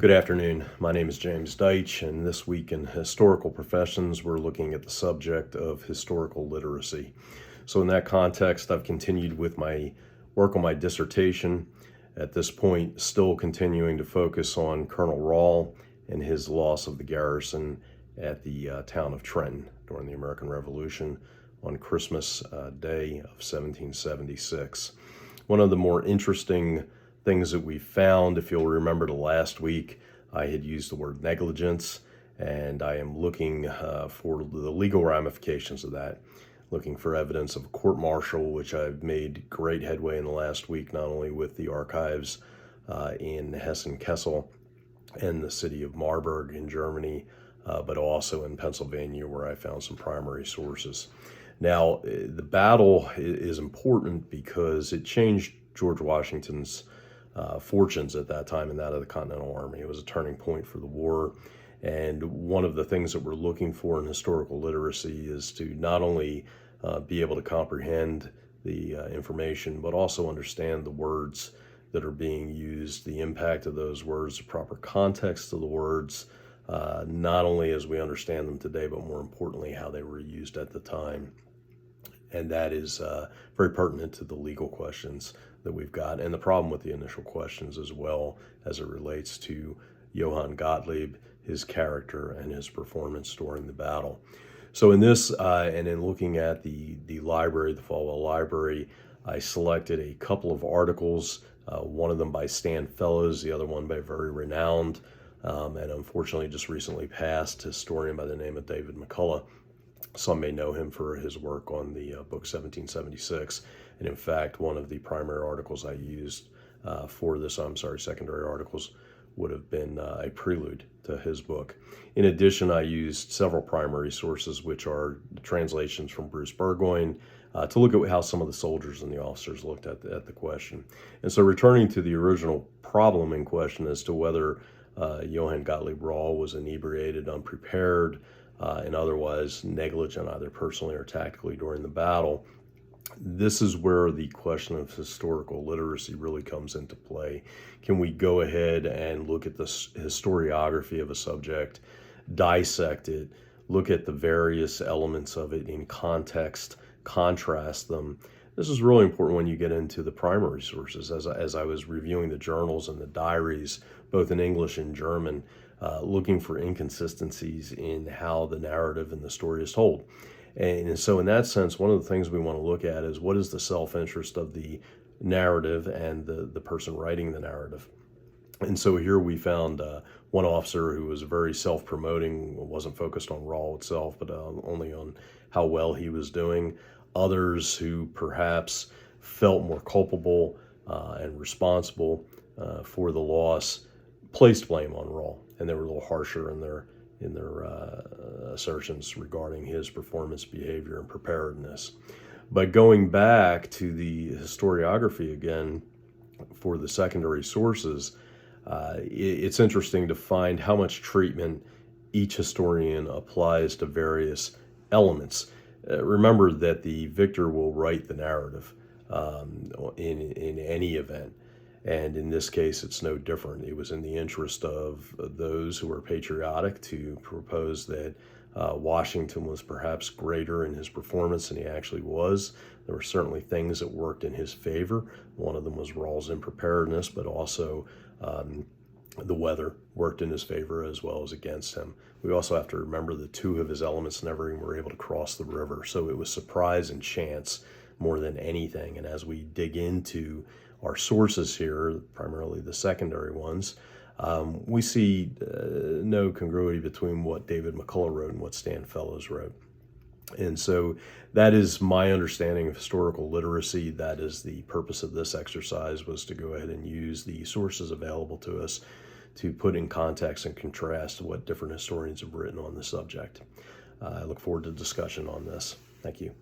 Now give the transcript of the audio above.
Good afternoon. My name is James Deitch, and this week in Historical Professions, we're looking at the subject of historical literacy. So in that context, I've continued with my work on my dissertation. At this point, still continuing to focus on Colonel Rahl and his loss of the garrison at the town of Trenton during the American Revolution on Christmas Day of 1776. One of the more interesting things that we found, if you'll remember the last week, I had used the word negligence, and I am looking for the legal ramifications of that, looking for evidence of a court-martial, which I've made great headway in the last week, not only with the archives in Hessen-Kassel and the city of Marburg in Germany, but also in Pennsylvania, where I found some primary sources. Now, the battle is important because it changed George Washington's fortunes at that time and that of the Continental Army. It was a turning point for the war. And one of the things that we're looking for in historical literacy is to not only be able to comprehend the information, but also understand the words that are being used, the impact of those words, the proper context of the words, not only as we understand them today, but more importantly, how they were used at the time. And that is very pertinent to the legal questions that we've got, and the problem with the initial questions as well as it relates to Johann Gottlieb, his character, and his performance during the battle. So in this, and in looking at the library, the Falwell Library, I selected a couple of articles, one of them by Stan Fellows, the other one by a very renowned, and unfortunately just recently passed historian by the name of David McCullough. Some may know him for his work on the book 1776. And in fact, one of the primary articles I used for this, secondary articles, would have been a prelude to his book. In addition, I used several primary sources, which are translations from Bruce Burgoyne, to look at how some of the soldiers and the officers looked at the question. And so returning to the original problem in question as to whether Johann Gottlieb Rahl was inebriated, unprepared, and otherwise negligent either personally or tactically during the battle, this is where the question of historical literacy really comes into play. Can we go ahead and look at the historiography of a subject, dissect it, look at the various elements of it in context, contrast them? This is really important when you get into the primary sources. As I was reviewing the journals and the diaries, both in English and German, looking for inconsistencies in how the narrative and the story is told. And so in that sense, one of the things we want to look at is what is the self-interest of the narrative and the person writing the narrative. And so here we found one officer who was very self-promoting, wasn't focused on Rahl itself, but only on how well he was doing. Others who perhaps felt more culpable and responsible for the loss placed blame on Rahl, and they were a little harsher in their assertions regarding his performance, behavior, and preparedness. But going back to the historiography again for the secondary sources, it's interesting to find how much treatment each historian applies to various elements. Remember that the victor will write the narrative in any event. And in this case, it's no different. It was in the interest of those who were patriotic to propose that Washington was perhaps greater in his performance than he actually was. There were certainly things that worked in his favor. One of them was Rahl's unpreparedness, but also the weather worked in his favor as well as against him. We also have to remember that two of his elements never even were able to cross the river. So it was surprise and chance more than anything. And as we dig into our sources here, primarily the secondary ones, we see no congruity between what David McCullough wrote and what Stan Fellows wrote. And so that is my understanding of historical literacy. That is the purpose of this exercise, was to go ahead and use the sources available to us to put in context and contrast what different historians have written on the subject. I look forward to discussion on this. Thank you.